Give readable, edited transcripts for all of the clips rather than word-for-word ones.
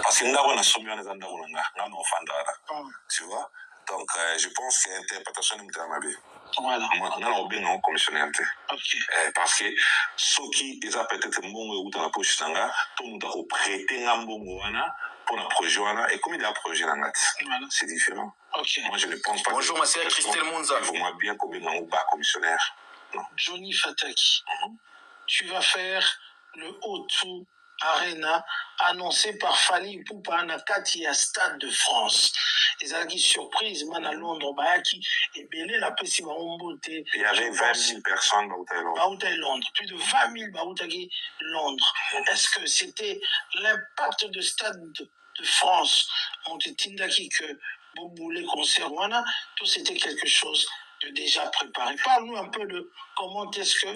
Parce que nous avons tu vois. Donc, je pense que l'interprétation est très bien. Voilà. On a bien commissionné. Parce que ceux qui ont peut-être bon dans la poche, tout le monde a prêté un bon pour un projet et comme il y a un projet, c'est différent. Moi, je ne pense pas. Bonjour, ma sœur Christelle Monza. Vous m'avez bien combien un bas commissionnaire. Non. Johnny Fataki, tu vas faire le O2 Arena annoncé par Fally Ipupa na kati ya Stade de France. Ezalaki surprise man à Londres bayaki et belé la pesi ba ombote. Il y avait 20 000 personnes à Londres. Plus de 20 000 baoutaki Londres. Est-ce que c'était l'impact de Stade de France Montetindaki que Boboulé concert wana tout c'était quelque chose de déjà préparé. Parle-nous un peu de comment est-ce que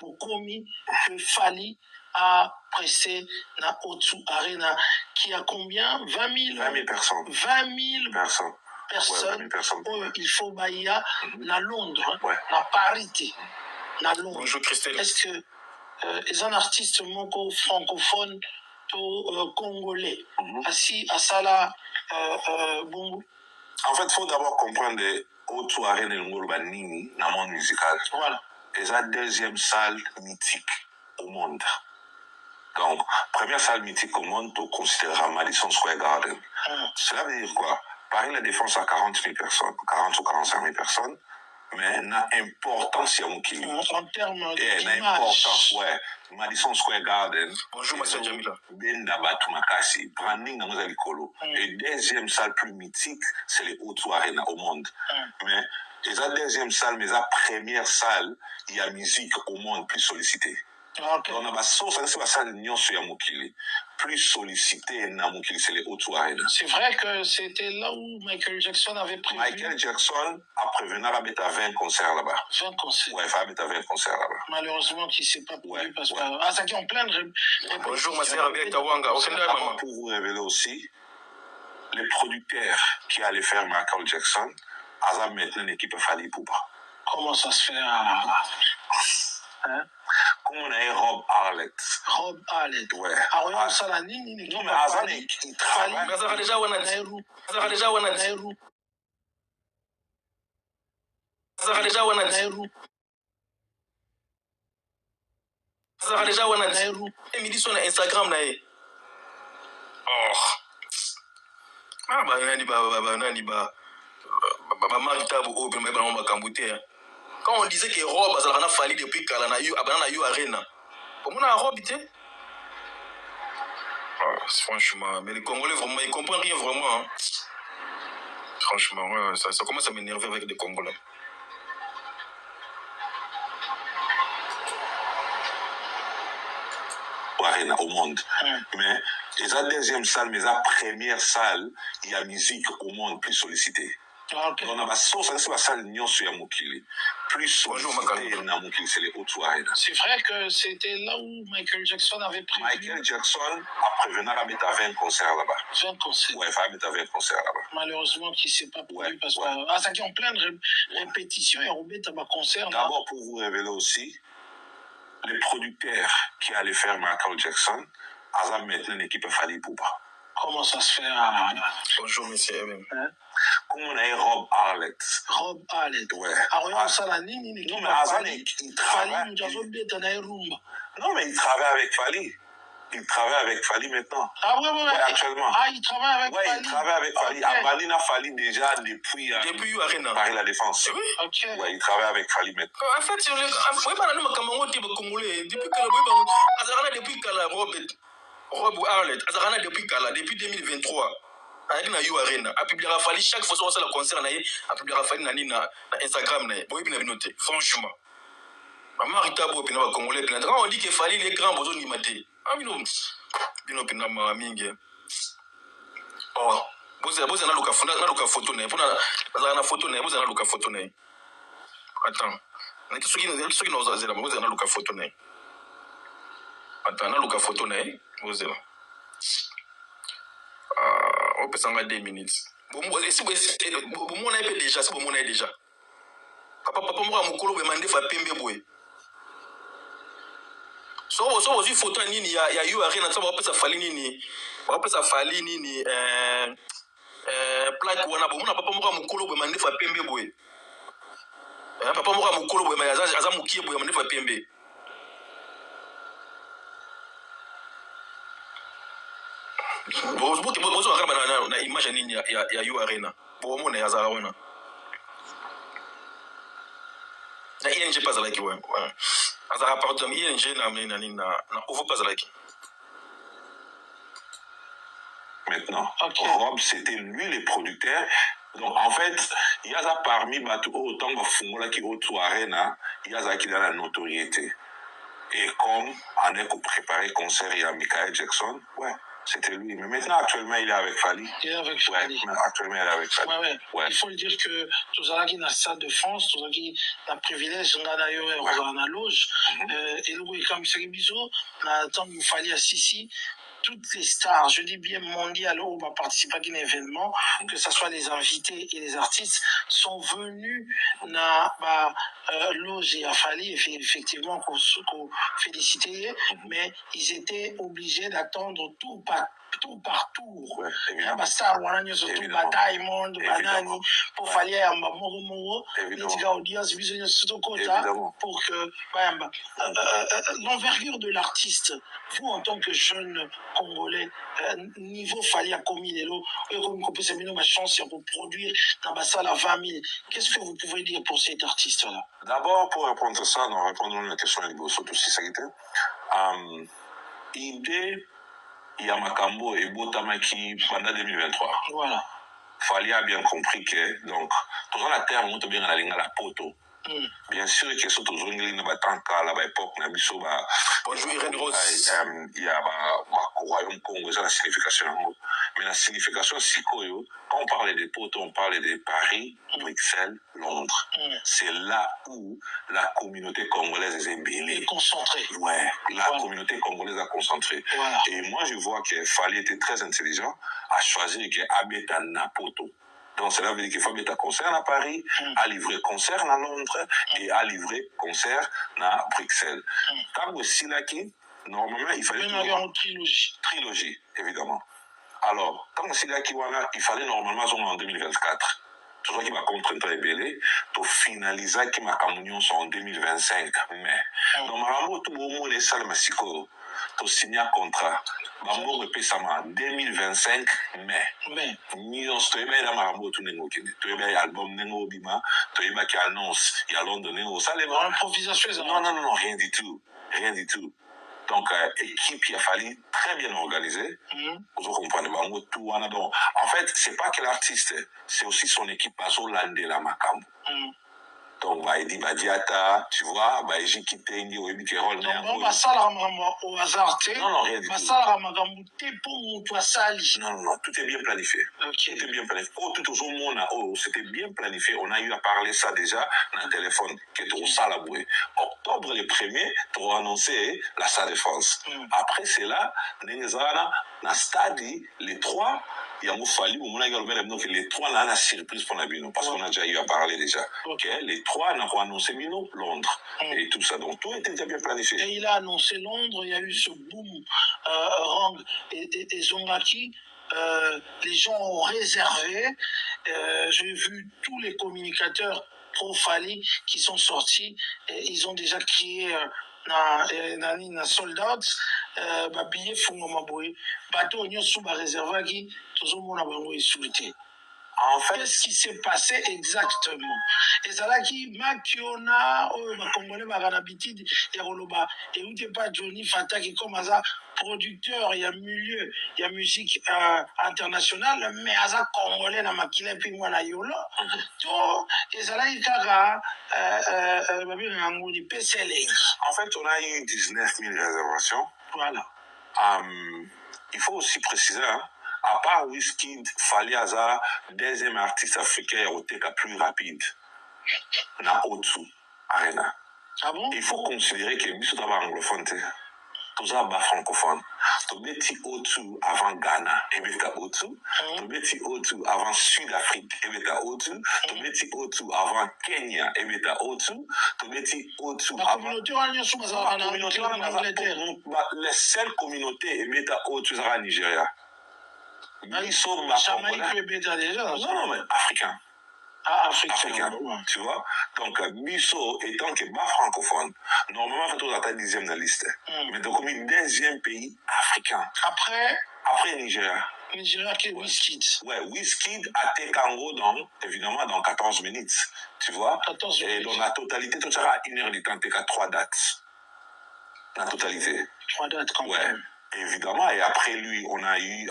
vous commis que Fally a pressé na O2 Arena qui a combien 20 000 personnes. 20 000 personnes. Ouais, personnes. Oh, il faut bailler na Londres, na parité, na Londres. Bonjour Christelle. Est-ce que les artistes moko francophones to congolais assis à Sala bon. En fait, il faut d'abord comprendre O2 Arena Nini dans le monde musical. Voilà. C'est la deuxième salle mythique au monde. Donc, première salle mythique au monde, on considérera Madison Square Garden. Cela veut dire quoi? Paris La Défense à 40 000 personnes, 40 ou 45 000 personnes, mais n'a importance à mon kili. En termes d'image. N'a importance, ouais. Madison Square Garden. Bonjour, monsieur Jamila. Benda Batumakasi, branding dans nos écoles. Et deuxième salle plus mythique, c'est les O2 Arena au monde. Mais, et la deuxième salle, mais la première salle, il y a musique au monde plus sollicitée. Okay. Donc, on a c'est la salle sur Yamokili. Plus sollicité Namokili, c'est les O2 Arena. C'est vrai que c'était là où Michael Jackson avait prévu. Michael Jackson a prévenu à mettre à 20 concerts là-bas. 20 concerts. Ouais, il va mettre à 20 concerts là-bas. Malheureusement, qui ne s'est pas produit parce que. Ah, ça qui est en plein de. Bonjour, ma sœur avec Tawanga. Pour vous révéler aussi, les producteurs qui allaient faire Michael Jackson, ont maintenant une équipe Fally Ipupa. Comment ça se fait hein? Comme on a Rob Arlett. Rob Arlett. Ouais. Alors, ça l'a dit, non, mais Azan, il travaille. Mais ça a déjà ouana Nairou. Ça a déjà ouana Nairou. Ça a déjà ouana Nairou. Ça a déjà ouana Nairou. Et midi sur Instagram, nae. Oh. Ah, bah, nani ba. Marita Bogo, mais bah, on va camboter. Quand on disait que Rob a fallu depuis Kalana Yu Arena, comment on a Rob été? Franchement, mais les Congolais, vraiment, ils comprennent rien vraiment. Hein. Franchement, ouais, ça commence à m'énerver avec les Congolais. Arena au monde. Mais la deuxième salle, mais la première salle, il y a musique au monde plus sollicitée. Okay. On a c'est la salle Nyon sur Yamokili. Plus sollicité Namokili, c'est les O2 Arena. C'est vrai que c'était là où Michael Jackson avait prévu. Michael Jackson a prévenu à mettre à 20 concerts là-bas. 20 concerts. Ouais, il va mettre à 20 concerts là-bas. Malheureusement, qui ne s'est pas produit parce que. Ah, ça qui est en plein de répétitions et Robert Tabac concert. D'abord, pour vous révéler aussi, les producteurs qui allaient faire Michael Jackson, ont maintenant une équipe Fally Ipupa. Comment ça se fait Bonjour, monsieur. Comme on a Rob Arlett. Rob Arlett. Ouais. Alors, ça l'a dit, non, mais Azan, il travaille. Non, mais il travaille avec Fally. Il travaille avec Fally maintenant. Ah ouais, actuellement. Ah, il travaille avec Fally. Ouais, il travaille avec Fally. Okay. Abadi n'a Fally déjà depuis Arena. Paris La Défense. Oui, ok. Ouais, il travaille avec Fally maintenant. En fait, depuis Rob Arlett, depuis 2023. Avec na Yu Arena, a publié Fally chaque fois que le concert a publié Fally na Instagram na. Bon, il noté. Franchement. Maman Rita Bo pina ba Congolais pina. Quand on dit que Fally les grands besoin ni maté. Ah bino pina ma mingi. Oh, boza na luka photo na. Pona na photo na, boza na luka photo na. Attends. Na kisuki na zela, boza na luka photo na. Attends, na luka photo na, boza. On peut s'en mettre 2 minutes. Bon, si vous avez déjà, si vous avez déjà. Papa, moi, mon colo, je vais demander à Pembe Boy. so aussi photo nini ya yu arena ça va pas fali nini plaque wana bo mona papa moko mukolo bo mandefa pembe boye papa moko mukolo boye aza mukie boye mandefa pembe bozo akaba na image nini ya yu arena bo mona ya zala wana na ING pas alaki ouais azala appartement ING na ouvre pas alaki. Maintenant, Rob, c'était lui le producteur. Donc, en fait, il y a parmi autant de Fungola qui autour Arena, il y a qui dans la notoriété. Et comme on est préparé concert, il y a Michael Jackson, ouais, c'était lui. Mais maintenant, actuellement, il est avec Fali. Il est avec Fali. Ouais, actuellement, il est avec Fali. Ouais. Il faut le dire que tous ceux qui dans le Stade de France, tous ceux qui ont le privilège, on a d'ailleurs la loge. Et nous, comme c'est bisous, on attend qu'il Fali à Sissi. Toutes les stars, je dis bien mondiales, où on va participer à un événement, que ce soit les invités et les artistes, sont venus dans loge et à Fali, effectivement, qu'on féliciter, mais ils étaient obligés d'attendre tout par tour. Ouais, star wana surtout Diamond, Banani, pour Fali à Moro, les audience, pour que l'envergure de l'artiste, vous en tant que jeune Congolais, niveau Fali a commis les lots, et comme vous pouvez ma chance pour produire dans la salle à 20 000. Qu'est-ce que vous pouvez dire pour cet artiste-là? D'abord, pour répondre à ça, nous répondons à la question de Liboso, tout si ça qui était. Idée, il y a Makambo et Botamaki pendant 2023. Voilà. Fali a bien compris que, donc, tout ça, la terre, on te bien à la poto. Bien sûr que ce que nous avons tant à l'époque, nous il y a un royaume Congo, c'est la signification. Mais la signification, c'est que quand on parle des poteaux, on parle de Paris, Bruxelles, Londres. C'est là où la communauté congolaise est bêlée. Concentrée. Ouais, la communauté congolaise a concentré. Voilà. Et moi, je vois que Fali était très intelligent à choisir que Abeta Napoto. Donc, cela veut dire qu'il faut mettre un concert à Paris, à livrer concert à Londres et à livrer concert à Bruxelles. Tant aussi là qui, normalement, il fallait... une trilogie. Trilogie, évidemment. Alors, tant aussi là qui, il fallait normalement en 2024. Tout ça qui m'a contraint à ébélé, pour finaliser qui m'a communion en 2025. Mais, normalement, tout le monde est ça, le Mexico. Pour signer un contrat. Bambo repé ça en 2025 mais millions de dollars dans Marambo tout nengo kende. Tu es album nengo bima, tu es qui annonce il y a Londres nengo ça les improvisation. Non, rien du tout. Donc équipe il a fallu très bien organisée. Vous comprenez Bango tout donc en fait, c'est pas que l'artiste, c'est aussi son équipe Bazo Landé la Makambo. Donc, il dit, Diata, tu vois, j'ai quitté Indi, au Ebi Kerol. Donc, ça, au hasard, non, rien du tout. Ça, non, tout est bien planifié. Okay. Tout est bien planifié. Tout au monde, c'était bien planifié. On a eu à parler ça déjà dans le téléphone, qui est au Salaboué. Octobre le 1er, tu as annoncé la salle de France. Après, c'est là, Nengezana, dans le stade, les 3, il y a fallu que les 3 là, la surprise pour la Bino, parce qu'on a déjà eu à parler déjà. Okay. Les 3 n'ont annoncé Bino, Londres, et tout ça. Donc tout était déjà bien planifié. Et il a annoncé Londres, il y a eu ce boom, Rang et Zongaki. Les gens ont réservé. J'ai vu tous les communicateurs pro-Fali qui sont sortis. Et ils ont déjà crié na sold out. Billet fungo maboye. Bateau nyosu ba réservé qui tout le monde a bango insulté. En fait, qu'est-ce qui s'est passé exactement? Et ça là qui Makiona, les Congolais ont l'habitude de Roloba. Et où t'es pas Johnny Fata qui comme ça producteur, il y a milieu, il y a musique internationale, mais à Congolais na makile puis moi na yolo. Tout et ça là il kara en fait, on a eu 19 000 réservations. Voilà. Il faut aussi préciser, à part Wizkid, Fali Aza, deuxième artiste africain au plus rapide, na Otsu Arena. Ah bon? Il faut considérer que nous sommes anglophone, tout ça bas francophone. tobeti otu avant Ghana ebeta otu, tobeti otu avant Sud-Afrique ebeta otu, tobeti otu avant Kenya ebeta otu, tobeti otu avant les seules communautés ebeta otu ezaka Nigeria. Jamaïque ebeta déjà. Non, mais africain. Ah, africain. Tu vois. Donc, Miso étant que bas francophone, normalement, il faut être 10e de la liste. Mais donc, comme 10e pays africain. Après Nigeria. Nigeria qui est Wizkid. Ouais, Wizkid a Tekango évidemment, dans 14 minutes. Tu vois. 14 minutes. Et dans la totalité, tout ça à 1h du temps, t'es qu'à 3 dates. La totalité. 3 dates, quand même. Évidemment. Et après lui, on a eu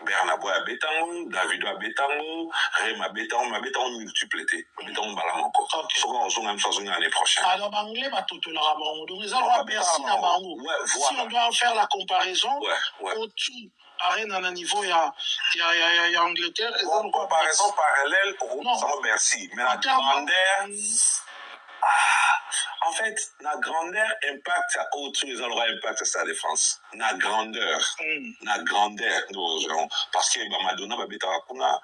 Bernabo à Betango, Davido à Betango, Rem à Betango multiplété. Betango balam encore. Souvent, on même sans l'année prochaine. Alors, Banglais, tout le rabango. Donc, les endroits Bercy à Bango. Si on doit faire la comparaison, au-dessous, Arène à un niveau, il y a Angleterre. Bon, comparaison parallèle, ça va Bercy. Mais la grandeur. En fait, la grandeur impact à autre les endroits impact à sa défense. La grandeur. La grandeur. Parce que Madonna va bêta Rakuna.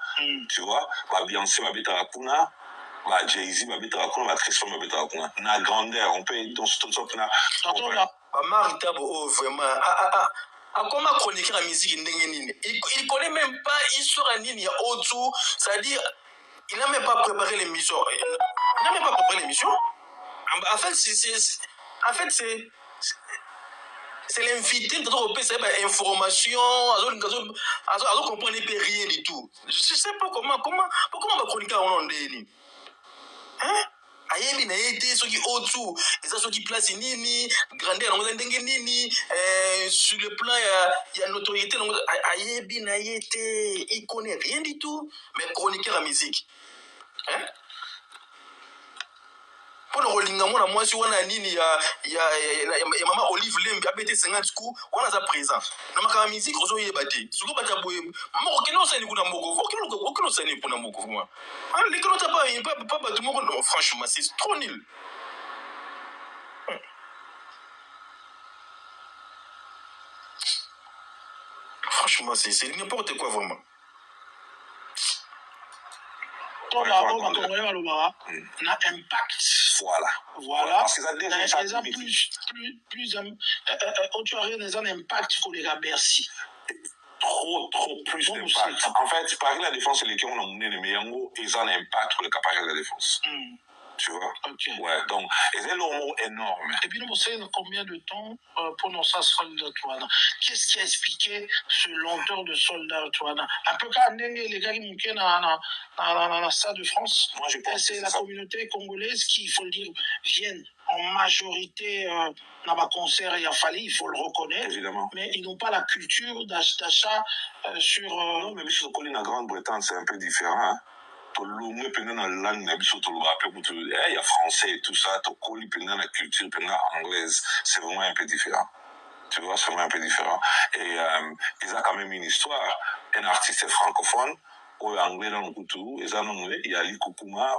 Tu vois, Beyoncé va bêta Rakuna. Jay-Z va bêta Rakuna. Chris Paul va bêta Rakuna. La grandeur. On peut dans ce top là. Marita Bo vraiment. Comment chroniquer la musique il connaît même pas l'histoire il y a autour. C'est-à-dire, il n'a même pas préparé l'émission. Il n'a même pas préparé l'émission. En fait, c'est l'invité de notre pays, c'est information, à comprendre rien du tout. Je ne sais pas comment on va chroniquer en Londres. Hein? Ayebi na yete soki otu eza soki place nini grandeur na ndenge nini sur le plan ya notoriété ayebi na yete il connaît rien du tout mais chroniqueur à musique hein pour le rolling na moi si wana nini ya mama Olive Lembe abete 50 coups wana za présent na makama musique ozo yebate suko bata boye moko kino sani kuna moko okino sani kuna moko moi les kino ta pas batu moko non franchement c'est trop nul. Franchement c'est n'importe quoi vraiment. Na impact. Voilà. Parce que ça déjà plus tu as un impact pour les gars Bercy. Trop plus d'impact. En fait, par la défense, les qui ont emmené les meilleurs mots, ils ont un impact pour le capacités de la défense. Tu vois? Okay. Ouais, donc, c'est un mot énorme. Et puis, nous savons combien de temps pour nos soldats Touana? Qu'est-ce qui a expliqué ce lenteur de soldats Touana? Un peu comme les gars qui manquaient dans la Stade de France. Moi, je pense que c'est la communauté congolaise qui, il faut le dire, viennent en majorité dans ma concert et à Fali, il faut le reconnaître. Évidemment. Mais ils n'ont pas la culture d'achat sur. Non, mais sur la Grande-Bretagne, c'est un peu différent. Hein? Il y a français et tout ça, la culture anglaise, c'est vraiment un peu différent. Tu vois, c'est vraiment un peu différent. Et ils ont quand même une histoire. Un artiste francophone, ou anglais dans le couteau, ils ont il y a Ali Koukouma,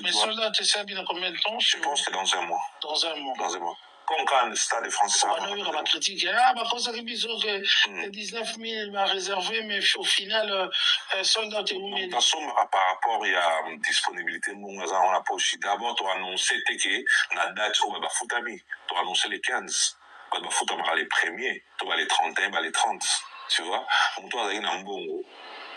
mais cela, tu sais, dans combien de temps? Je pense que dans un mois. Dans un mois. Comme quand le Stade de France, on va critiquer. Les 19 000 va réserver, mais au final, soldats et de toute façon, par rapport à la disponibilité, on a pas aussi. D'abord, tu as annoncé que la date, tu as annoncé les 15. Tu as les premiers, tu as les 31, les 30. Tu vois? Donc, tu as une bonne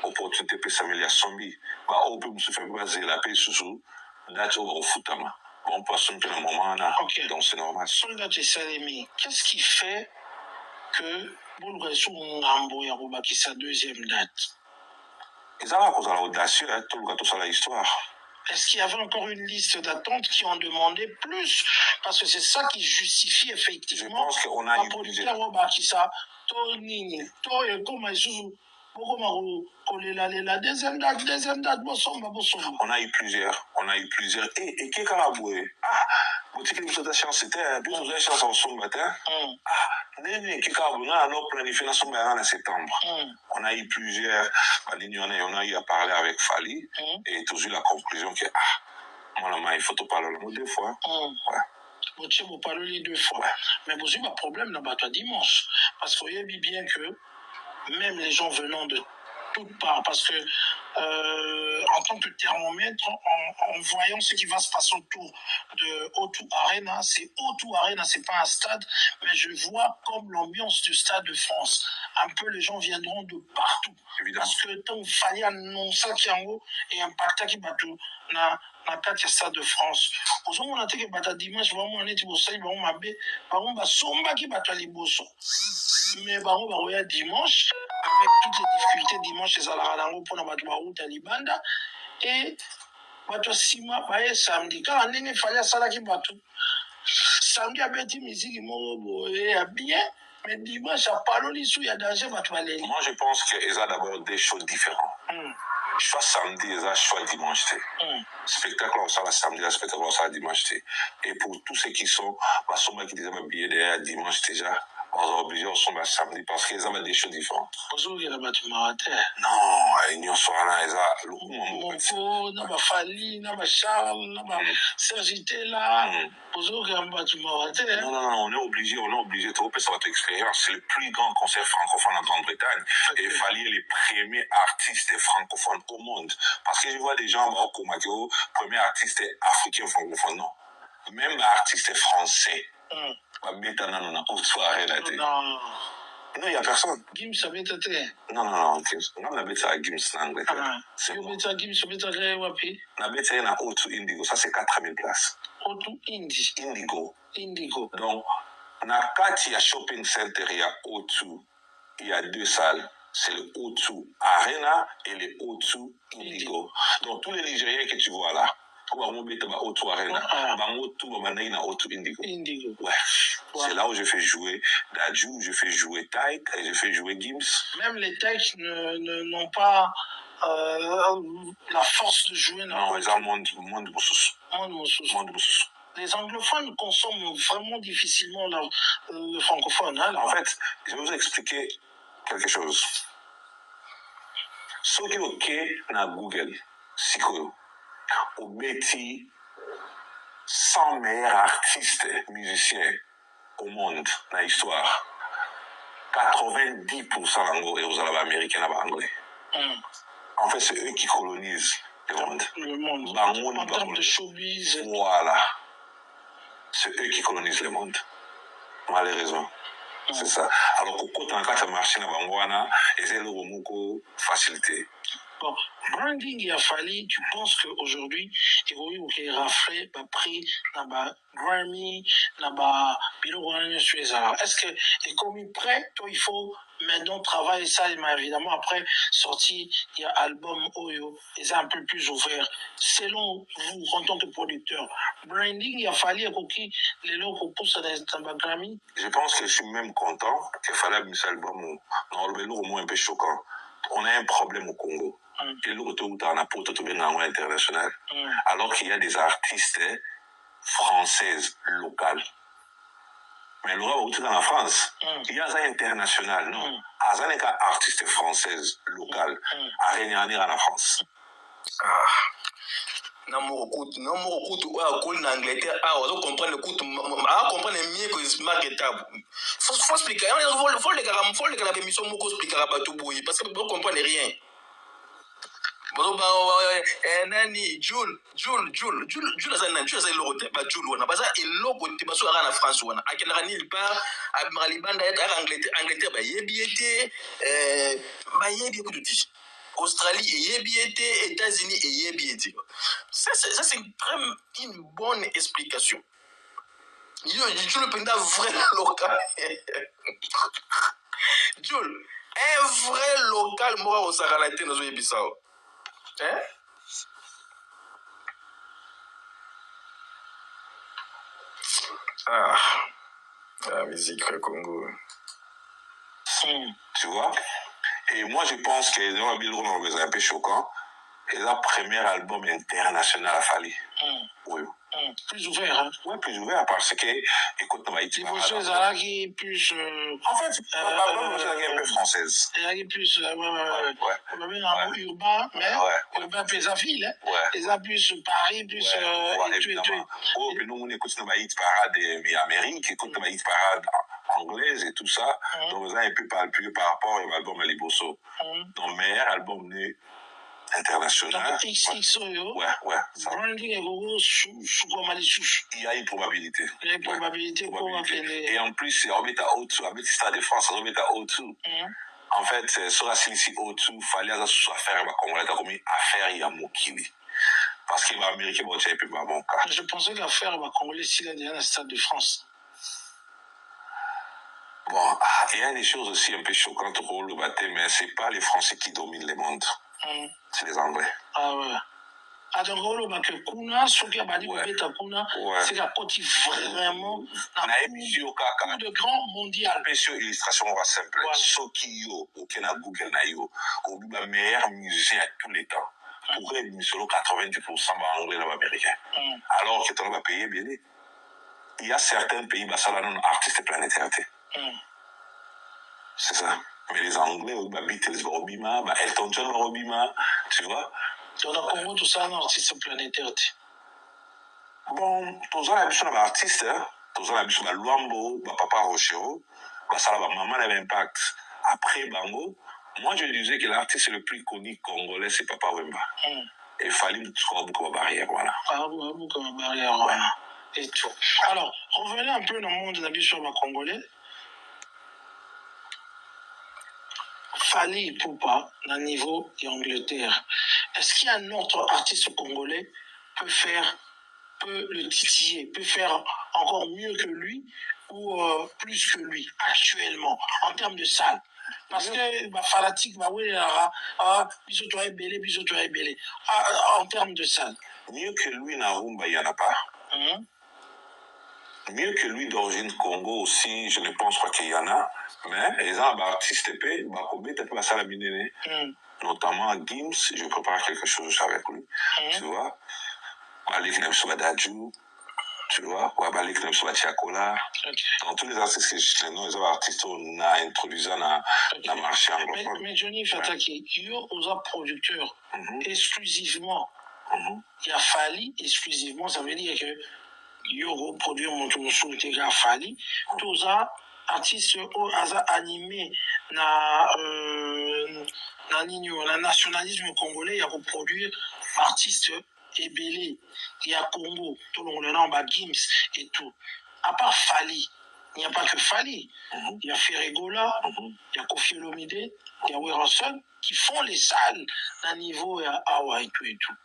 opportunité pour s'améliorer à Sombi. On peut se faire baser la paix sous date au footama. On passe un peu un moment là, donc c'est normal. Soldat de Salemi, qu'est-ce qui fait que Boulgassou Ngambo Yarouba qui sa deuxième date? Ils ont cause à l'audacieux, tout le gâteau sur l'histoire. Est-ce qu'il y avait encore une liste d'attente qui en demandait plus? Parce que c'est ça qui justifie effectivement. Je pense qu'on a eu plusieurs. La deuxième date, on a eu plusieurs. Et qui a aboué? Boutique de chance, c'était plus de chance en son matin. Qui a aboué? On a planifié la somme en septembre. On a eu plusieurs. On a eu à parler avec Fali et toujours la conclusion que, il faut te parler le mot deux fois. Ouais. Boche vous parlez 2 fois. Mais vous avez un problème dans le dimanche. Parce que vous voyez bien que même les gens venant de toutes parts, parce que en tant que thermomètre, en voyant ce qui va se passer autour de O2 Arena, c'est O2 Arena, c'est pas un stade, mais je vois comme l'ambiance du Stade de France. Un peu les gens viendront de partout. Évidemment. Parce que tant qu'il fallait annoncer qu'il y a un impact qui va tout na kati ya Stade de France. Ozomona te ke bata dimanche vraiment neti bosali bango mabe, bango basombaki bato ya liboso. Mais bango baroya dimanche avec toutes les difficultés dimanche ezalaka nango mpona bato baroute ya libanda et bato ya nsima baye samedi kaka ndenge efali asalaki bato samedi abeti miziki moko boye ya bien mais dimanche apaloli su ya danger bato baleli. Moi je pense que eza d'abord des choses différentes. Choix samedi eza choix dimanche. Spectacle on sera samedi, spectacle on sera dimanche. Et pour tous ceux qui sont basomba qui déjà billets derrière dimanche déjà, on est obligé on sont samedi parce qu'ils ont des choses différentes. Aujourd'hui la bâtiment non, union soana eza Moko na ba Fali na ba Charles na ba Serge là. Aujourd'hui la bâtiment non, on est obligé de repasser votre expérience. C'est le plus grand concert francophone en Grande-Bretagne. Et il fallait les premiers artistes francophones au monde. Parce que je vois des gens comme Mathieu, premier artiste africain francophone, non. Même artiste français. Non, il n'y a personne. Gims avait été. Non, Gims. On a ça à Gims en Angleterre. C'est bon. Gims, on a wapi? On a ça à O2 Indigo. Ça, c'est 4000 places. O2 Indigo. Donc, on a 4 shopping center, il y a O2. Il y a 2 salles. C'est le O2 Arena et le O2 Indigo. Donc, tous les Nigériens que tu vois là, O2 Arena, O2 Indigo. Ouais. C'est là où je fais jouer Dadju, je fais jouer Taïk et je fais jouer Gims. Même les Taïk n'ont pas la force de jouer. Non, ils ont monde Les anglophones consomment vraiment difficilement le francophone. Hein, en fait, je vais vous expliquer quelque chose. Ce qui est OK dans Google, c'est que au Betty 100 meilleurs artistes musiciens au monde dans l'histoire, 90% d'anglais et aux américains anglais. En fait, c'est eux qui colonisent le monde. En termes de showbiz. Voilà. C'est eux qui colonisent le monde. Malheureusement. C'est ça. Alors que quand on a marché dans Bangwana, c'est le facilité. Bon, branding, il a fallu, tu penses qu'aujourd'hui, il va rafler le prix dans le Grammy, dans le est-ce que, et comme il prêt, il faut maintenant travailler ça, mais évidemment, après, sorti, il y a album Oyo, et c'est un peu plus ouvert. Selon vous, en tant que producteur, branding, il a fallu que les lots proposent dans le Grammy. Je pense que je suis même content qu'il fallait un album, dans le au moins un peu choquant. On a un problème au Congo. Et l'autre on a pour tout bien international. Alors qu'il y a des artistes françaises locales. Mais le roi dans la France, il y a un international, non. Il y a un artiste française locale à Réunion en France. Namoro kutu wa kuli na Angleterre wazo comprendre kutu comprendre mieux que marketable faut expliquer faut les gars émission moko expliquer ba tout boy parce que vous comprenez rien bon nani Jules ça l'autre ba Jules wana baza eloko te baso ara na France wana akena nil part admiral banda ya Angleterre ba yebiete ba yebi kutu Australie et Yebiete, États-Unis et Yebiete. Ça c'est une bonne explication. Je le prends vrai local. Jules, un vrai local, moi, au Saralate, dans le Bissau. Hein? La musique Congo. Tu vois? Et moi, je pense que dans un peu choquant, et le premier album international a fallu. Oui. Plus ouvert, hein? Oui, plus ouvert parce que, écoute, on va les voitures, ça qui plus. En fait, c'est un peu française. Il y a plus. Ouais. Urbain, mais urbain, plus à ville, hein? Les a plus Paris, plus. Évidemment. Oh, puis nous, on écoute nos hit parade Amérique, écoute nos hit parade anglaise et tout ça. Donc, ça, un peu plus par rapport à l'album Aliboso. Donc, meilleur album né international. Donc, XXO, ouais. Branding et sous il y a une probabilité. Il y a une probabilité pour et en plus, on met à O2, on met Stade de France, on met à O2. En fait, sur la Silici O2, il fallait faire un Congolais comme affaire il y a Mokili. Parce qu'il va américain, bon, tu pas bon cas. Je pensais qu'affaire va Congolais s'il a déjà un Stade de France. Bon, il y a des choses aussi un peu choquantes au le baptême, mais c'est pas les Français qui dominent le monde. C'est les Anglais. Ah ouais. Donc, que Kuna, ce qui a banni Kuna, c'est la côte vraiment de grand mondial. Sur illustration, on va simple. Ce qui est au Google, c'est le meilleur musicien à tous les temps. Pour être solo 90% anglais et américain. Alors que tu vas payer bien. Il y a certains pays, ça va non artistes planétaires. C'est ça. Mais les Anglais, Beatles, Robima, Elton John, Robima, tu vois. Dans le Congo, tout ça, un artiste planétaire. Bon, tous les artistes, tous les artistes, Luambo, Papa Rochero, ça va maman avait impact. Après Bango, moi je disais que l'artiste le plus connu congolais, c'est Papa Wemba. Et il fallait beaucoup de barrières, voilà. Beaucoup de barrières, voilà. Et tout. Alors, revenez un peu dans le monde de la vie sur le congolais. Fally Ipupa, dans le niveau d'Angleterre. Est-ce qu'il y a un autre artiste congolais peut le titiller, peut faire encore mieux que lui ou plus que lui actuellement en termes de salle? Parce que fanatique, en termes de salle. Mieux que lui, Narumba, il n'y en a pas. Mieux que lui d'origine Congo aussi, je ne pense pas qu'il y en a. Mais les artistes, notamment Gims, je prépare quelque chose avec lui. Tu vois? Balik Nebsouadadjou, tu vois? Balik Nebsouadjakola. Dans tous les artistes que je sais, les artistes on a introduit dans le marché anglophone. Mais Johnny Fataki, il y a un producteur exclusivement. Il y a Fally exclusivement, ça veut dire que il y a produit mon sous le Fally. Tous les artistes animés na nationalisme congolais, il y a produire artistes ébélés. Il y a Congo, tout le monde a Gims et tout. À part Fally, il n'y a pas que Fally. Il y a Ferregola, il y a Kofi Olomide, il y a Werrason qui font les salles d'un niveau à Awa et tout et tout.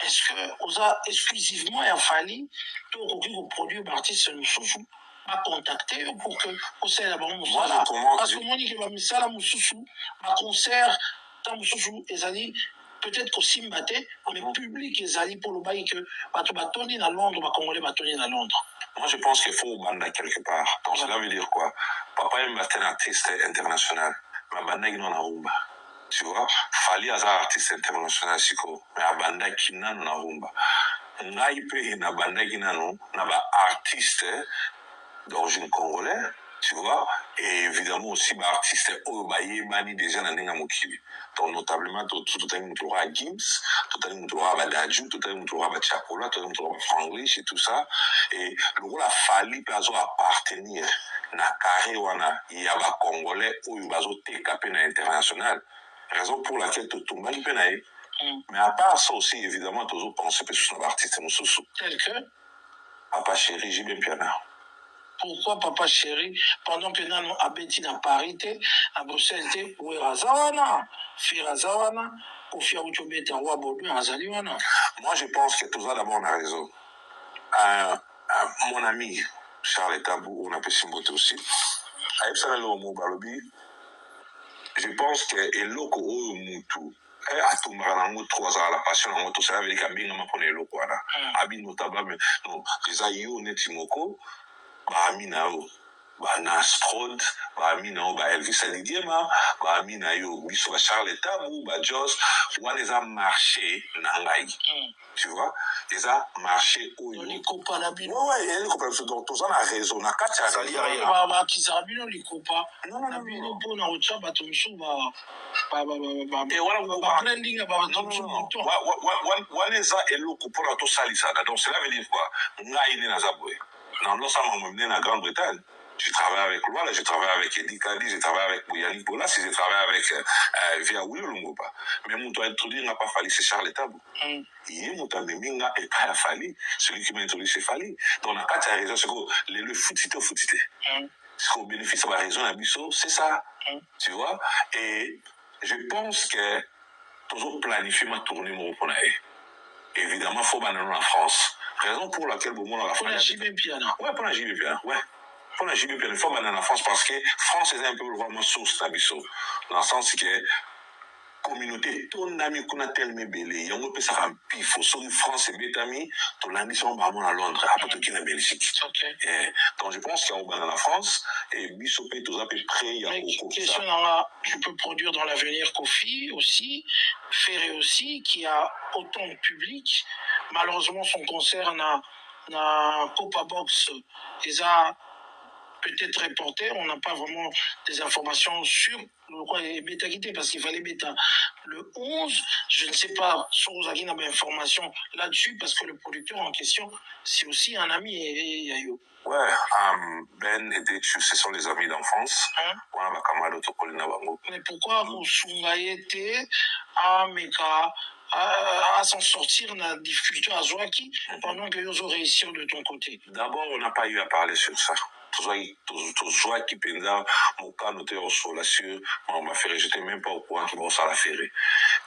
Est-ce que on a exclusivement il a fallu tout produire l'artiste Moussoussou va contacter pour que on sait la bonne voilà parce que moi dit que va mettre la Moussoussou va concert dans Moussoussou et zali peut-être qu'aussi mbaté mais public et zali pour le bail que va Tony dans Londres va congolais va Tony dans Londres. Moi je pense qu'il faut banda quelque part. Donc cela veut dire quoi? Papa est un artiste international mais banda il n'en a rumba. Tu vois, Fally as un artiste international siko, mais abanda kinano na rumba. Ngai pe na banda kinano na ba artiste d'origine congolaise, tu vois, et évidemment aussi ba artiste obaye mani déjà na nenga mokili. Donc notablement tout à l'heure Gims, tout à l'heure Badadjou, tout à l'heure Chakola, tout à l'heure Franglish et tout ça, et le rôle a Fally peut appartenir na carré wana ya ba congolais ou bazo TKP na international. Raison pour laquelle tout le monde peut naïr. Mais à part ça aussi, évidemment, tous autres pensent que sur l'artiste Moussoussou. Tel que Papa Chéri, j'ai bien piano. Pourquoi Papa Chéri, pendant que nous avons habité à Paris, à Bruxelles, où est Razawana, Firazawana, Kofi Aouchobé, Tawa Bodu, Azaliwana? Moi, je pense que tout ça, d'abord, on a raison. Mon ami, Charles Tabou, on a pu s'imboter aussi. Aïe, ça, le mot Balobi. Je pense que eloko oyo mutu atumaka nango 3 ans la passion nango to ça veut dire kabinga mpona eloko wana abi notablement no eza yo neti moko baami na yo Nas Prod, Amina, Elvis Alidiema, Amina Yo, Biso, Charles Tabou, Jos, Wan les a marché, Nangaï. Tu vois, ils ont marché au Yo. Les copains Nabino. Ouais, les copains, donc, tous en a raison, on a quatre à raison. Qui s'arabino, les copains. Non, Nabino, pour na rocha, Batomsou, et voilà, blending, Wan les a élo, pour la Tossalisada. Donc, cela veut dire quoi? Ngaï, Nazaboué. Non, non, ça m'a mené en Grande-Bretagne. Je travaille avec Loala, je travaille avec Eddie Kadi, je travaille avec Yannick Bolas, je travaille avec Via Willy Lungopa. Mais mon toit introduit n'a pas fallu, c'est Charles Tabou. Il est mon toit de Minga et pas la fallu. Celui qui m'a introduit, c'est fallu. Donc, on a quatre raisons, c'est que le foutité. C'est qu'au bénéfice de la raison, c'est ça. Tu vois? Et je pense que toujours planifier ma tournée, mon reponaille. Évidemment, il faut banner en France. Raison pour laquelle, bon, on a pour la JB Piana. Ouais, pour la JB Piana, ouais. Pour la JB Piana, il faut banner en France parce que France est un peu vraiment source d'Abisso. Dans le sens que communauté, ton ami qu'on a tellement belé, on peut ça un pif, sur France et Bétami, ton ami sont vraiment à Londres, après tout qui est en Belgique. Donc je pense qu'il y a un la France, et Bissot est tout à peu près, il y a beaucoup de question là, tu peux produire dans l'avenir Kofi aussi, Ferré aussi, qui a autant de public. Malheureusement, son concert n'a Copa Box, ils a peut-être reporté, on n'a pas vraiment des informations sur le bêta quitté parce qu'il fallait bêta le 11. Je ne sais pas sur Ozaki n'a pas d'informations là-dessus parce que le producteur en question, c'est aussi un ami et Yayo. Ouais, Ben et Dechu, ce sont les amis d'enfance. Mais pourquoi Osungaïete a Meka à s'en sortir dans la difficulté à Zouaki pendant que vous réussir de ton côté? D'abord, on n'a pas eu à parler sur ça. Toi qui pensa mon cas noté au sol sur ma ferré, j'étais même pas au courant qu'il va ça la ferré.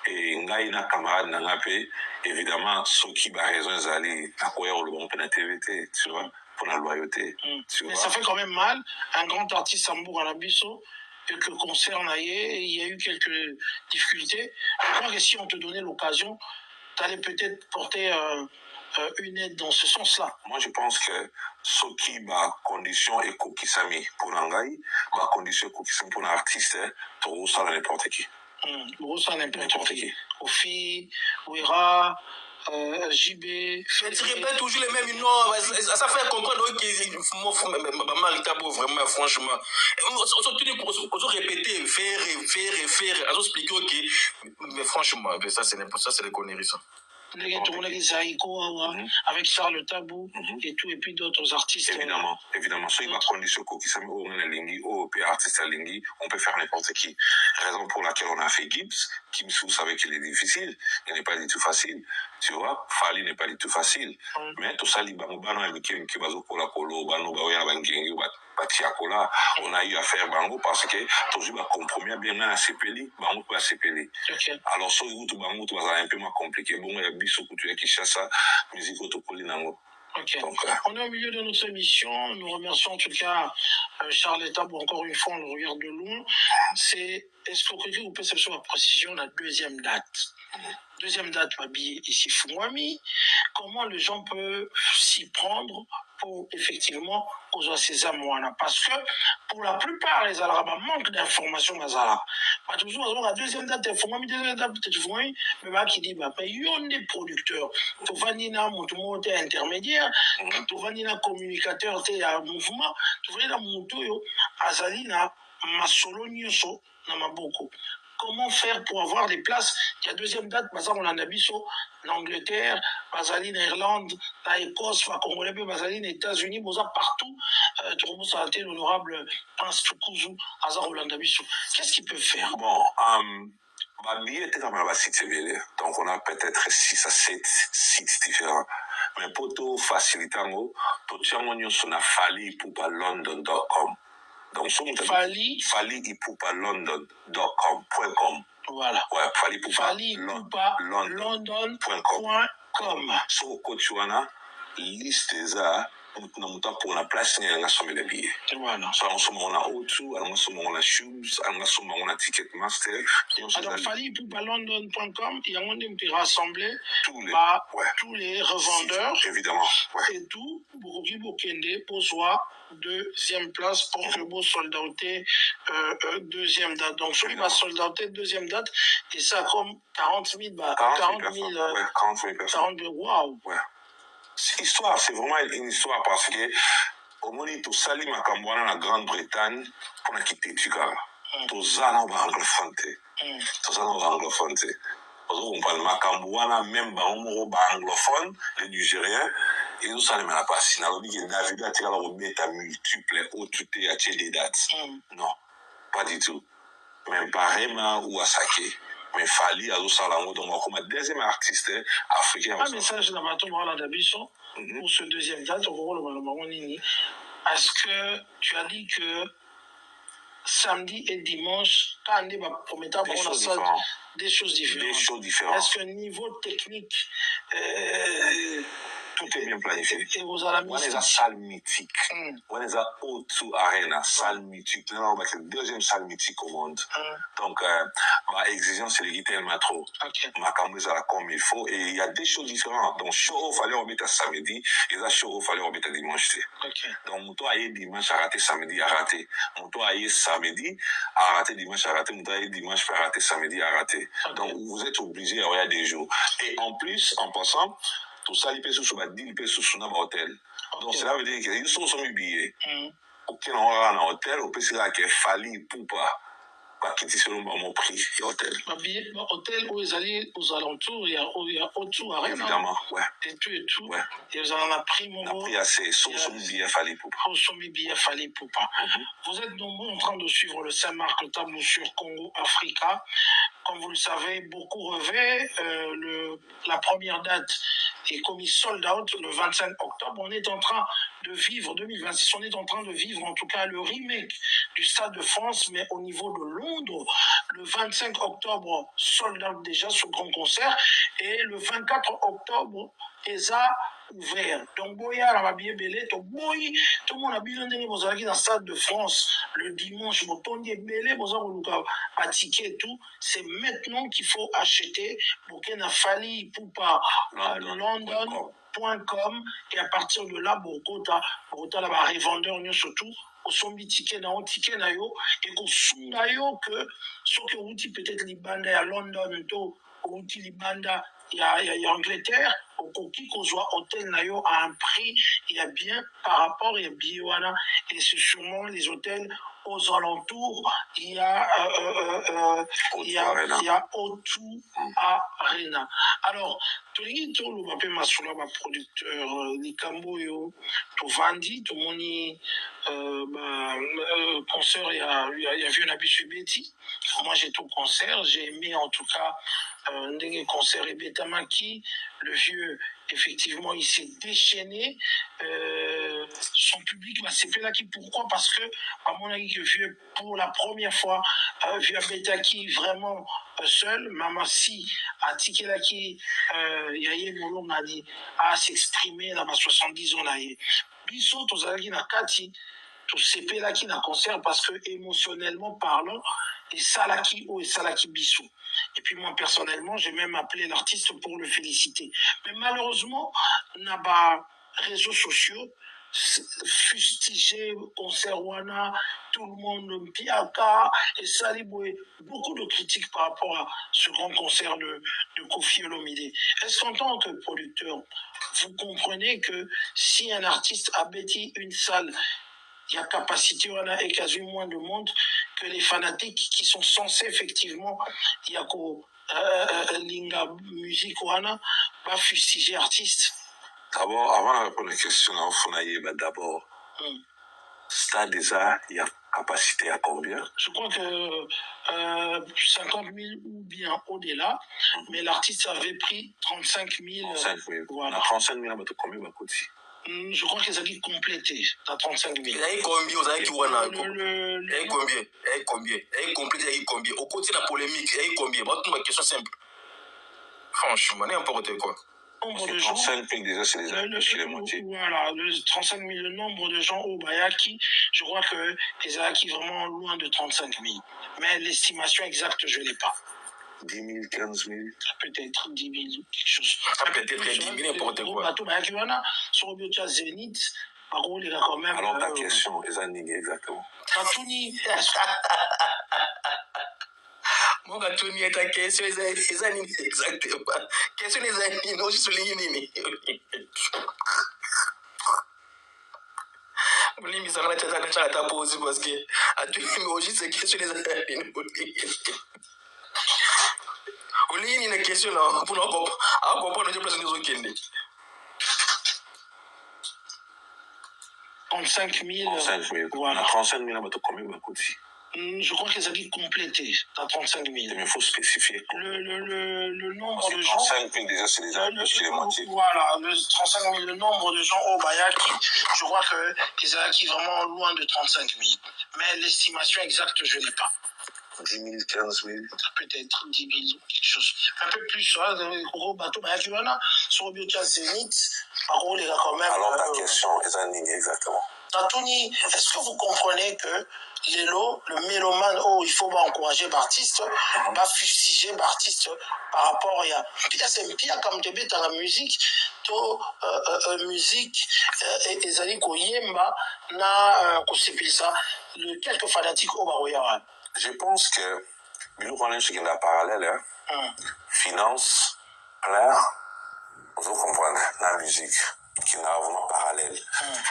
Et ngaïna camarade n'angapé, évidemment, ceux qui ba raison d'aller à quoi on le bon pour la TVT, tu vois, pour la loyauté. Mais ça fait quand même mal, un grand artiste Sambour à la Bisso, que le concert il y a eu quelques difficultés. Je crois que si on te donnait l'occasion, tu allais peut-être porter une aide dans ce sens-là. Moi, je pense que ce qui ma condition est kokisami pour l'angaï, ma condition est kokisami pour l'artiste, pour ça n'importe qui. Pour ça n'importe qui. Ofi, Ouira, JB. Mais tu répètes toujours les mêmes noms, ça fait comprendre que Maritabo, vraiment, franchement. On répéter, faire, on expliquer, ok. Mais franchement, ça, c'est des conneries, ça. Avec Charles Tabou et tout, et puis d'autres artistes. Évidemment. Soit il va condition qui s'appelle artiste Lingi, on peut faire n'importe qui. Raison pour laquelle on a fait Gibbs. Gibbs, vous savez qu'il est difficile. Il n'est pas du tout facile. Tu vois, Fali n'est pas du tout facile. Mais tout ça, on a eu à faire Bango parce que toujours compromis bien à CPLI, Bango pas CPLI. Alors, ce que Bango va un peu moins compliqué. Bon, il y a Bissot qui cherche ça, musique autocolinango. Okay. Donc, on est au milieu de notre émission. Nous remercions en tout cas Charles Tabou encore une fois, on le regarde de loin. Est-ce que vous pouvez savoir la précision la deuxième date? Deuxième date, ici Fouami. Comment les gens peuvent s'y prendre pour effectivement causer ces amours-là? Parce que pour la plupart, les Arabes manquent d'informations. Toujours la deuxième date, deuxième date, peut-être Fouami, mais qui dit, il y a des producteurs. Tu vas dire, intermédiaire, tu vas dire, communicateur, tu es mouvement, tu vas dire, tu Azali, na Masolo Nyoso, na Maboko. Comment faire pour avoir des places? Il y a deuxième date, on a Nabiso, l'Angleterre, Basaline, Irlande, la Écosse, la Congolais, Basaline, les États-Unis, partout. L'honorable Prince Tukuzu, Azar Nabiso. Qu'est-ce qu'ils peuvent faire? Bon, était dans ma site, donc on a peut-être 6 à 7 sites différents. Mais pour tout faciliter, tout ça, on a fallu pour london.com. Donc, Fali Ipupa London.com. Voilà. Ouais, Fali Ipupa London.com. So, Cochuana, liste ça, muta pour la place ni nga somme les billets. Voilà. Ça on somme on a O2, on somme on a shoes, on somme on a Ticketmaster. Alors Fally Ipupa London.com, il y a un monde qui rassemble tous les revendeurs. Si, évidemment. Ouais. Et tout Buruki Bokende pour soi deuxième place pour le beau soldauté deuxième date. Donc celui qui va soldauter deuxième date et ça comme 40 000 personnes. Waouh. Ouais. Histoire, c'est vraiment une histoire parce que au moment où Sali Makambouana la Grande-Bretagne pour la quitter Tukara, tous ans on va anglophone, tous ans on va anglophone. On parle Makambouana même anglophone, les Nigériens. Et nous sommes à pas si nous dit que David a tiré la bêta multiple au tout et à des dates. Non, pas du tout. Même pas Rema ou Asake. Mais Fally a aussi la mode comme deuxième artiste africain. Un message dans ma tombe à la Dabiso pour ce deuxième date. Est-ce que tu as dit que samedi et dimanche, quand on va promettre des choses différentes. Est-ce que niveau technique, tout est bien planifié. Et vous allez on est à salle mythique. On est à O2 Arena, salle mythique. Nous avons la deuxième salle mythique au monde. Donc, ma exigence, c'est le tellement trop. Ma caméra comme il faut. Et il y a des choses différentes. Donc, show, il fallait remettre à samedi. Et là, show, il fallait remettre à dimanche. Donc, mon toit est dimanche à rater, samedi à rater. Mon toit est samedi à rater, dimanche à rater. Mon toit est dimanche à rater, samedi à rater. Donc, vous êtes obligé à regarder des jours. Et en plus, en passant, tout ça, il peut se soumettre, il peut se soumettre à l'hôtel. Donc, cela veut dire qu'ils sont sur mes billets. Auquel on va à l'hôtel, on peut se dire qu'il Fally Ipupa. Pas quitter selon mon prix, l'hôtel. Hôtel où ils allaient aux alentours, il y a O2 Arena. Évidemment, ouais. Et tout. Ouais. Et vous en avez pris mon mot. On a pris assez, sur son billet Fally Ipupa. Sur mes billets Fally Ipupa. Vous êtes nombreux en train de suivre le Saint-Marc, le tableau sur Congo Africa. Comme vous le savez, beaucoup rêvaient. La première date est commis sold out le 25 octobre. On est en train de vivre, 2026, on est en train de vivre en tout cas le remake du Stade de France, mais au niveau de Londres, le 25 octobre, sold out déjà ce grand concert, et le 24 octobre, ESA ouvert. Donc, Boya, la bien belé, tout le monde a besoin de vous dans le Stade de France le dimanche, vous tombez belé, vous avez un ticket et tout. C'est maintenant qu'il faut acheter pour qu'il n'a Fally Ipupa London.com et à partir de là, Bogota là, revendeur, surtout. Osombi ticket na ticket na yo et ko sunga yo que ce que vous dites peut-être libanda à London to ou dit libanda il y a Angleterre au qui qu'on soit hôtel na yo à un prix il y a bien par rapport il y a Biwana et c'est sûrement les hôtels aux alentours il y a O2 Arena. Alors Tony to le mapé masula ma producteur Nikambo yo to vandi to moni concert il y a vu un habitué Betty. Moi j'étais au concert, j'ai aimé en tout cas un concert et Betamaki, le vieux effectivement il s'est déchaîné, son public m'a c'est là qui pourquoi parce que à mon avis que vieux pour la première fois vieux Betaki vraiment seul Mamassi a tiqué là qui yaye molo m'a dit à s'exprimer dans ma 70 ans là biso tozalaki na kati to sepela qui na concert parce que émotionnellement parlant et salaki biso. Et puis moi personnellement j'ai même appelé l'artiste pour le féliciter, mais malheureusement n'a pas réseaux sociaux fustigé concert wana tout le monde piaka et saliboué beaucoup de critiques par rapport à ce grand concert de Koffi Olomide. Est-ce qu'en tant que producteur vous comprenez que si un artiste a bâti une salle il y a capacité wana et quasi moins de monde que les fanatiques qui sont censés effectivement il y a linga musique wana va fustiger artiste. D'abord, avant de répondre à la question, d'abord, Stade déjà, il y a capacité à combien? Je crois que 50 000 ou bien au-delà, mais l'artiste avait pris 35 000. 35 000. Voilà. 35 000, combien va coûter? Je crois qu'ils avaient complété à 35 000. Il y a combien? Vous avez combien? Combien? Au côté de la polémique, il y a combien? Ma question simple. Franchement, n'importe quoi. nombre de gens. 35 000 déjà, c'est les moitiés. Voilà, le 35 000, le nombre de gens au Bayaki, je crois que les Bayaki vraiment loin de 35 000. Mais l'estimation exacte, je ne l'ai pas. 10 000, 15 000. Peut-être 10 000, quelque chose. Peut-être 10 000, n'importe quoi. Sur le Zénith, quand même. Alors ta question, Ezanini, exactement. Tatouni. Mon Tatouni est ta question, Ezanini, exactement. Question Ezanini, non, je suis Nini. Molimi ça va ta pause parce que à tout le monde c'est question Ezanini. Oli ni na question là pour nous comprendre de place nous okende. 35 000. 35 000. Voilà. 35 000, on combien de coûte? Je crois que ça dit complété à 35 000. Mais il faut spécifier. Le nombre de gens. 35 000 déjà, c'est les moitiés. Voilà, le 35 000, le nombre de gens au Bayaki, je crois que les Bayaki vraiment loin de 35 000. Mais l'estimation exacte, je ne l'ai pas. 10 000, 15 000. Peut-être 10 000, quelque chose. Un peu plus, le gros bateau Bayaki, sur le Zénith, par les gars quand même. Alors ta question, Ezanini, exactement. Tatouni, est-ce que vous comprenez que Lélo, le mélomane, il faut encourager l'artiste, pas fustiger l'artiste par rapport à... Puis c'est pire comme tu es dans la musique, musique, et Zali Koyemba, na Kosepisa, quelques fanatiques au Baroya. Je pense que, nous connaissons ce qui est en parallèle, finance, clair, vous comprenez, la musique. Qui n'a vraiment parallèle.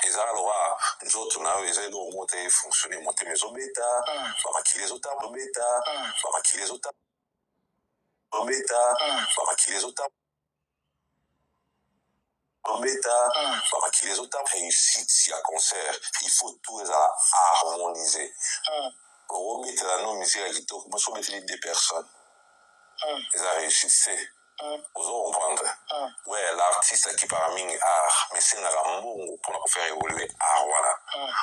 Ils alors nous autres ils ont monté fonctionner monter mes bêta, pas qui les autres bêta, pas qui les autres bêta, pas qui les autres bêta, pas qui les autres réussite si à concert, il faut tout les harmoniser. Pour mettre la non musique qui toque, moi je mettre les deux personnes. Ils ont réussi c'est vous comprendre. Ouais, l'artiste qui parmi art, mais c'est un mot pour faire évoluer art, voilà.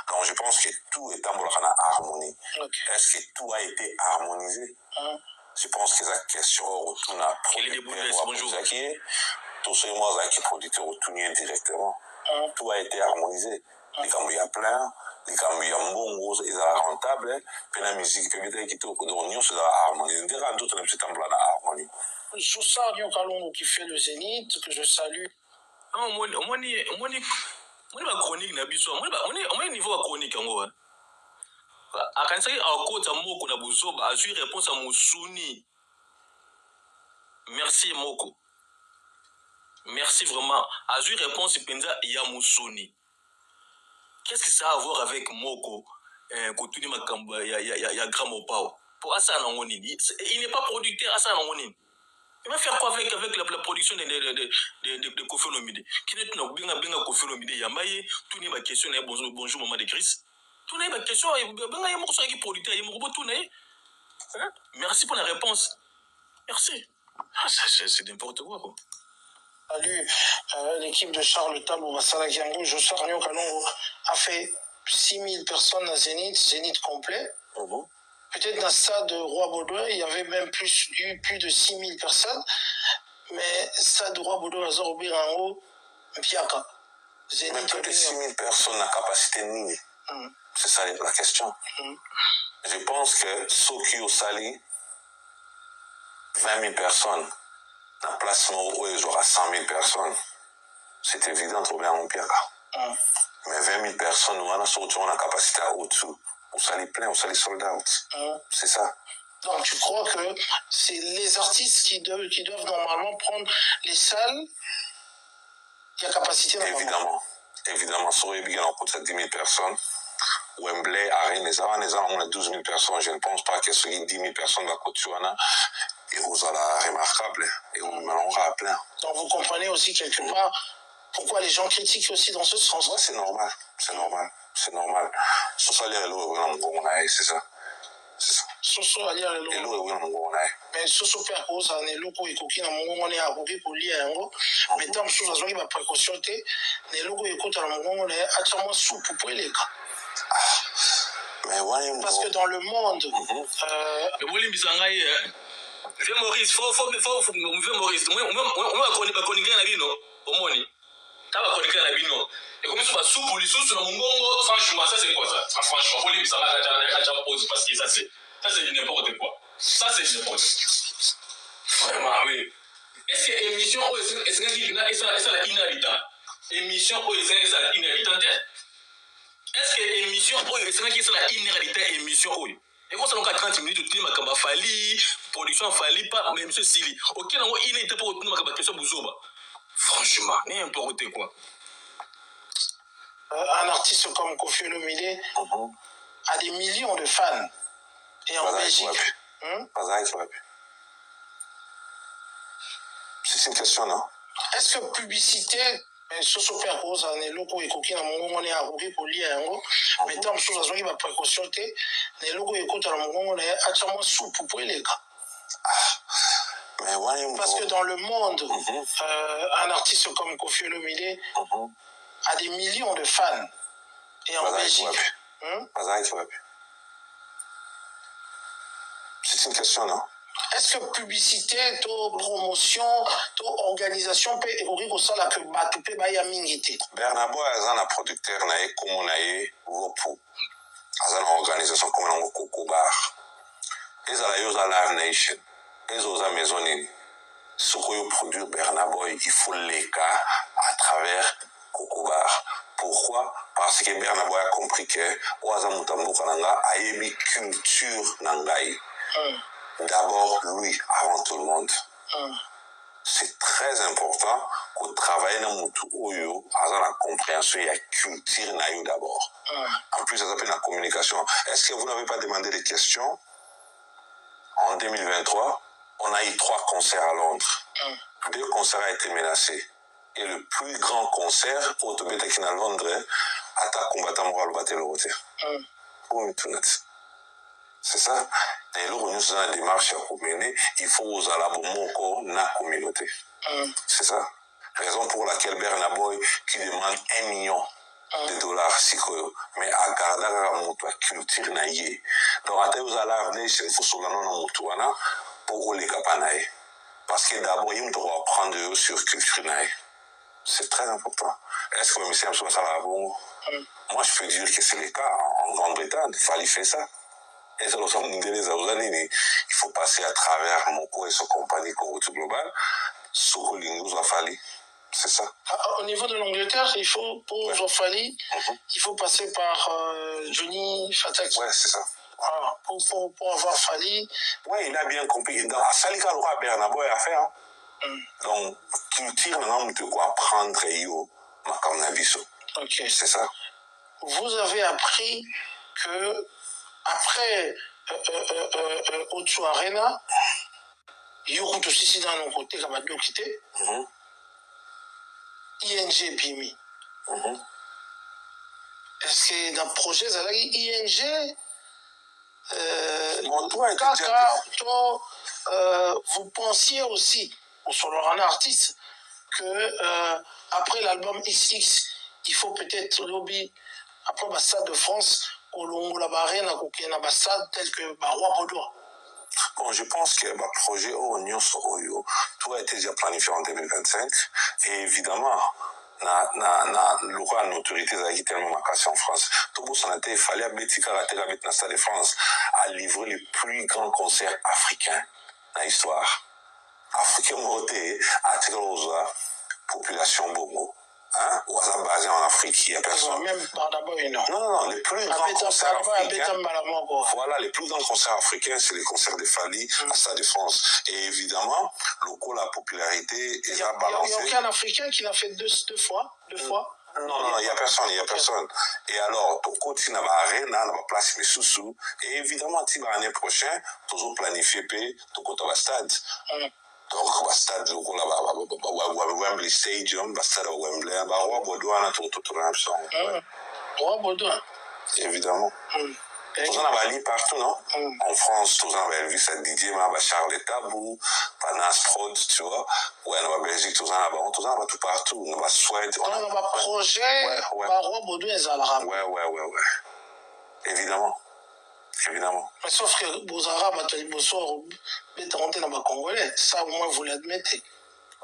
Donc je pense que tout est en harmonie. Est-ce que tout a été harmonisé? Je pense que la question retourne à producteur qui tout ce moi qui producteur retourne directement. Tout a été harmonisé. Les cambouis à plein, les cambouis à bon, ils sont rentables, puis la musique qui tourne, donc nous sommes harmonisés. Des gens d'autres ne sont pas en harmonie. Je salue Kalongo qui fait le Zénith, que je salue. Non, moi, ma chronique n'a pas moi, niveau chronique, moi. À quand ça, à côté de Moko, na buso, a su réponse à Moussouni. Merci, Moko. Merci vraiment. A su réponse, Penza, Yamoussouni. Qu'est-ce que ça a à voir avec Moko? Kotuni Makamba, ya Grand Pao. Pour Asa Nangoni. Il n'est pas producteur Asa Nangoni. Il va faire quoi avec la production de Kofi Olomide? Qui n'est pas bien Kofi Olomide? Yamaye, tout n'est pas question, bonjour maman de Chris. Tout n'est pas question, il y a un morceau qui est producteur, il y a un robot tout n'est. Merci pour la réponse. Merci. C'est n'importe quoi. Salut, l'équipe de Charles Talou, Massala Giango, Jossar Nyo Kalongo a fait 6000 personnes à Zénith complet. Peut-être dans le stade de Roi-Baudouin, il y avait même eu plus de 6000 personnes. Mais le stade de Roi-Baudouin, Azorbi en haut, Piaka. Mais plus de 6000 personnes à capacité ni. C'est ça la question. Je pense que ceux qui ont sali 20 000 personnes, dans le placement où il y aura 100 000 personnes, c'est évident, trop bien en Piaka. Mais 20 000 personnes, nous avons la capacité à au-dessous. On s'allie plein, on s'allie sold out. C'est ça. Donc tu crois que c'est les artistes qui doivent normalement prendre les salles qui a capacité normalement? Évidemment. Si on est en coûte 10 000 personnes, Wembley, Arène, on a 12 000 personnes. Je ne pense pas que ce 10 000 personnes à côté et vous allez remarquable et on aura plein. Donc vous comprenez aussi quelque part pourquoi les gens critiquent aussi dans ce sens. Ouais, c'est normal. C'est normal. Ce salaire là, c'est ça. Soso alia lelo mais soso pe akoza ne loko ekoki na mongongo ne akoki kolia yango mais tant soso azwaki ba précaution te ne loko ekota na mongongo ne acha mwa soupe po eleka parce que dans le monde Vieux Maurice, faut vieux Maurice. Moi, on connecté à bino, au moni. T'as pas connecté à bino. Et comme ça, soupe les sous sur mon gongo, franchement, ça c'est quoi ça? Franchement, faut les ça va déjà pause parce que ça c'est du n'importe quoi. Ça c'est du n'importe quoi. Vraiment, oui. Est-ce que émission est-ce que la inhabitante? Émission est-ce la inhabitante? Est-ce que émission est-ce la inhabitante émission et quand ça donc à 30 minutes tu dis ma fali production fali pas même ce Sili. OK non il n'était pas retourner ma question Bouzoba. Franchement, n'importe quoi. Un artiste comme Koffi Olomide a des millions de fans. Et en Belgique. C'est une question, non? Est-ce que publicité, ce super cause, les locaux et coquins, on est à Roger pour lire, mais tant que chose à ma précaution, les locaux et coquins, on est actuellement sous pour les cas. Parce que dans le monde, un artiste comme Koffi Olomide a des millions de fans. Et en Belgique. C'est une question, non? Est-ce que publicité, promotion, organisation peut évoluer au sein de la Batupé Baya Mingiti? Bernabo est un producteur, comme on a eu, Vopo. C'est une organisation comme on a eu Coco Bar. Ils ont eu Live Nation. Ils ont eu Maisonine. Ce que produit Bernabo, il faut les cas à travers Coco Bar. Pourquoi? Parce que Bernabo a compris que Oaza Mutambo Kananga a eu culture Nangaï. D'abord, lui, avant tout le monde. C'est très important qu'on travaille dans la compréhension et la culture d'abord. En plus, ça s'appelle la communication. Est-ce que vous n'avez pas demandé des questions? En 2023, on a eu 3 concerts à Londres. 2 concerts ont été menacés. Et le plus grand concert, au Tobétakina à Londres, Attaque combattant moral battre le roté. C'est ça. Et là, nous sommes dans la démarche à mener, il faut aux alabomoko na communauté. C'est ça. Raison pour laquelle Bernaboy qui demande 1 million de dollars, mais à garder la culture naïe. Donc, à vous allez il faut sur la non pour les capanaï. Parce que d'abord, il doit apprendre sur culture naïe. C'est très important. Est-ce que le monsieur ça va bon? Moi, je peux dire que c'est le cas. En Grande-Bretagne, il fallait faire ça. Et c'est il faut passer à travers Moko et sa compagnie Korotu Global. C'est ça. Au niveau de l'Angleterre, il faut, pour Zofali, il faut passer par Johnny Fatak. Ouais, c'est ça. Voilà. Pour avoir Fali. Ouais, il a bien compris. Dans Salika Lora Bernaboy à faire. Donc, culture, non, de quoi apprendre yo, ma cannabis. Ok. C'est ça. Vous avez appris que après Otsu Arena, Yokuto Sisi dans nos côtés, comme a deux quitté, ING Pimi. Est-ce que dans le projet, ça a ING vous pensiez aussi, sur un artiste, que après l'album XX, il faut peut-être lobby après l'ambassade de France, au la barrière, à l'ambassade telle que Roi Baudouin. Bon, je pense que le projet tout a été déjà planifié en 2025 et évidemment, l'aura l'autorité qui tellement cassé en France. Tout pour s'en il fallait à Stade de France à livrer les plus grands concerts africains dans l'histoire. Africain moté à la population Bongo. Hein? Ou à basé en Afrique, il n'y a personne. Même non, les plus grands concerts africains. Voilà, les plus grands concerts africains, c'est les concerts de Fali à Stade de France. Et évidemment, la popularité est à balancer. Il n'y a aucun Africain qui l'a fait deux fois. Non, il n'y a personne. Et alors, ton côté n'a pas arena, n'a pas place mais sous. Et évidemment, l'année prochaine, toujours planifié, ton côté à stade. Donc, le stade, Wembley Stadium, le stade Wembley, Roi Baudouin, Roi Baudouin. Évidemment. Tout ça, on va aller partout, non? En France, tout ça, on va vu ça Didier, Charles Tabou, Panas Prod, tu vois. Ouais, on va Belgique, tout ça, on va tout partout. On va Suède. On va projet, Roi Baudouin, Ouais. Évidemment. évidemment. Mais sauf que vos Arabes, ils ont été Congolais. Ça, au moins, vous l'admettez.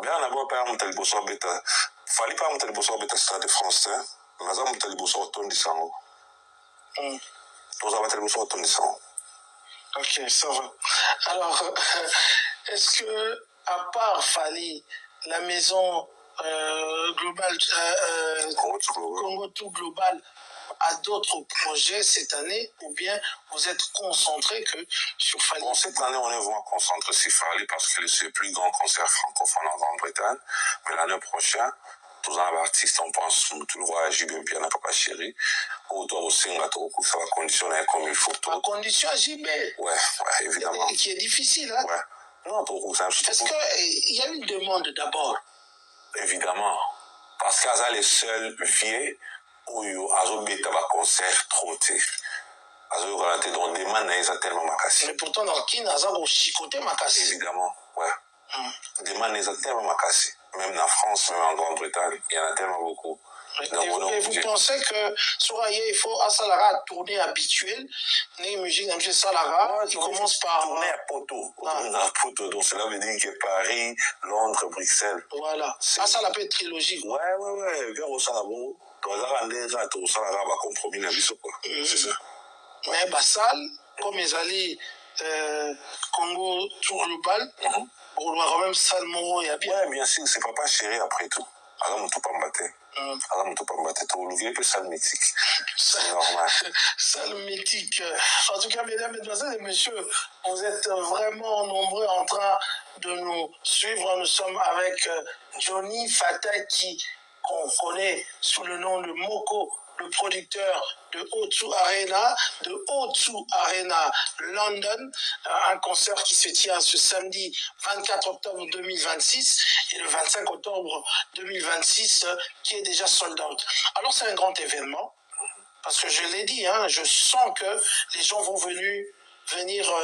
Bien, on a beau pas monter le bosseur bêta. Fallait pas monter le bosseur bêta Stade de France, hein. Mais ça monter le bosseur autour de Sango. Tous abattre le bosseur autour de Sango. Ok, ça va. Alors, est-ce que, à part Fali, la maison globale, Congo Tout Global, a d'autres projets cette année, ou bien vous êtes concentré que sur Fali? Bon, cette année, on est vraiment concentré sur Fali parce que c'est le plus grand concert francophone en Grande-Bretagne. Mais l'année prochaine, tous les artistes, on pense tout le roi à JB Piana Papa Chéri. Autour au Singato, ça va conditionner comme il faut. La condition à JB? Ouais, évidemment. Qui est difficile, hein? Ouais. Non, est-ce qu'il y a une demande d'abord? Évidemment. Parce qu'ils sont les seuls vieux où ils ont un concert trotté. Ils ont donc des mains, ils ont tellement macassé. Mais pourtant, dans qui ils ont aussi côté macassé? Évidemment, ouais. Des mains, ils ont tellement macassé. Même en France, même en Grande-Bretagne, il y en a tellement beaucoup. Et vous pensez que sur il faut à Salara tourner habituel, les musiques comme Salara, il commence par tourner à poteau. Donc cela veut dire que Paris, Londres, Bruxelles. Voilà. Ah, ça l'appelle trilogie. Ouais. Vers au Salabo, dans la rendez-vous, au Salara va compromis la vie, quoi. C'est ça. Mais Bassal, comme ils allaient Congo tout global, on doit quand même Salmoro et Abia. Ouais, bien sûr, c'est Papa Chéri après tout. Alors, on ne peut pas me battre. Alors, on ne peut pas me battre. L'ouvrier peut salle mythique. C'est normal. Salle mythique. En tout cas, mesdames, mesdemoiselles et messieurs, vous êtes vraiment nombreux en train de nous suivre. Nous sommes avec Johnny Fataki, qu'on connaît sous le nom de Moko, le producteur de O2 Arena London, un concert qui se tient ce samedi 24 octobre 2026 et le 25 octobre 2026 qui est déjà sold out. Alors c'est un grand événement parce que je l'ai dit, hein, je sens que les gens vont venir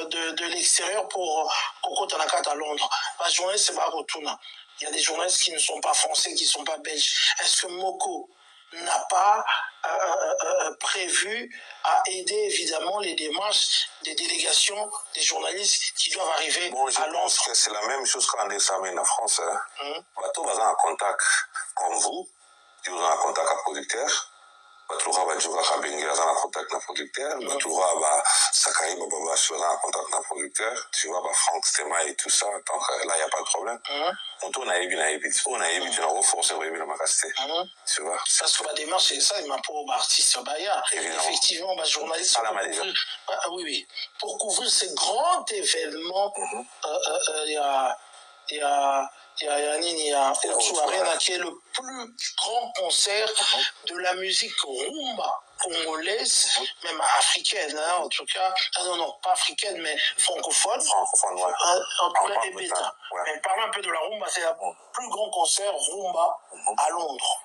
de l'extérieur pour Coco Tanakat à Londres. La journée c'est Barotuna. Il y a des journalistes qui ne sont pas français, qui ne sont pas belges. Est-ce que Moko n'a pas prévu à aider évidemment les démarches des délégations des journalistes qui doivent arriver à Londres? Je pense que c'est la même chose quand on examine en France. Bateau va en contact comme vous, ils ont un contact à producteur. Bateau va jouer à Bengue, en contact avec producteur. Bateau va Sakari Baba, en contact avec producteur. Tu vois, Franck Stema et tout ça. Donc là, il n'y a pas de problème. On a évité, on a renforcé, on a évité la macasté. Tu vois? Parce que la démarche, c'est ça, il m'a pour artiste Baya. Effectivement, journaliste. Oui. Pour couvrir ces grands événements, il y a O2 Arena qui est le plus grand concert de la musique rumba congolaise, même africaine, hein, en tout cas, non, pas africaine, mais francophone. Francophone, ouais. En tout cas, mais parlons un peu de la rumba, c'est le plus grand concert rumba à Londres.